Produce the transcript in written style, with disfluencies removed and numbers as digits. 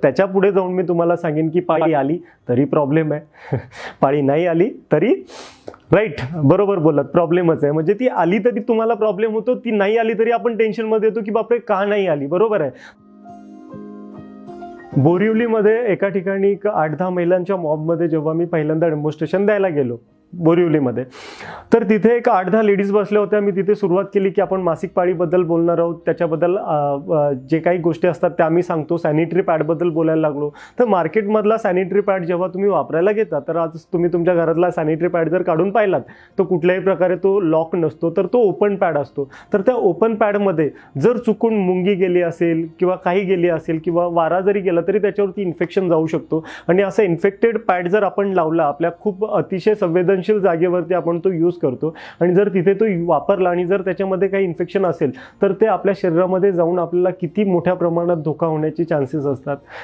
त्याच्या पुढे जाऊन मी तुम्हाला सांगेन की पाळी आली तरी प्रॉब्लेम आहे, पाळी नाही आली तरी राईट, बरोबर बोलत, प्रॉब्लेमच आहे. म्हणजे ती आली तरी तुम्हाला प्रॉब्लेम होतो, ती नाही आली तरी आपण टेन्शनमध्ये येतो की बापरे का नाही आली, बरोबर आहे. बोरिवलीमध्ये एका ठिकाणी 8-10 महिलांच्या मॉबमध्ये जेव्हा मी पहिल्यांदा डेमॉन्स्ट्रेशन द्यायला गेलो बोरिवलीमध्ये, तर तिथे एक 8-10 लेडीज बसल्या होत्या. मी तिथे सुरुवात केली की आपण मासिक पाळीबद्दल बोलणार आहोत, त्याच्याबद्दल जे काही गोष्टी असतात त्या मी सांगतो. सॅनिटरी पॅडबद्दल बोलायला लागलो. तर मार्केटमधला सॅनिटरी पॅड जेव्हा तुम्ही वापरायला घेता, तर आज तुम्ही तुमच्या घरातला सॅनिटरी पॅड जर काढून पाहिलात तो कुठल्याही प्रकारे तो लॉक नसतो, तर तो ओपन पॅड असतो. तर त्या ओपन पॅडमध्ये जर चुकून मुंगी गेली असेल किंवा काही गेली असेल किंवा वारा जरी गेला तरी त्याच्यावरती इन्फेक्शन जाऊ शकतो. आणि असं इन्फेक्टेड पॅड जर आपण लावला आपल्या खूप अतिशय संवेदनशील जागेवरती आपण तो यूज करतो, आणि जर तिथे तो वापरला आणि जर त्याच्यामध्ये काही इन्फेक्शन असेल तर ते आपल्या शरीरामध्ये जाऊन आपल्याला किती मोठ्या प्रमाणात धोका होण्याचे चान्सेस असतात.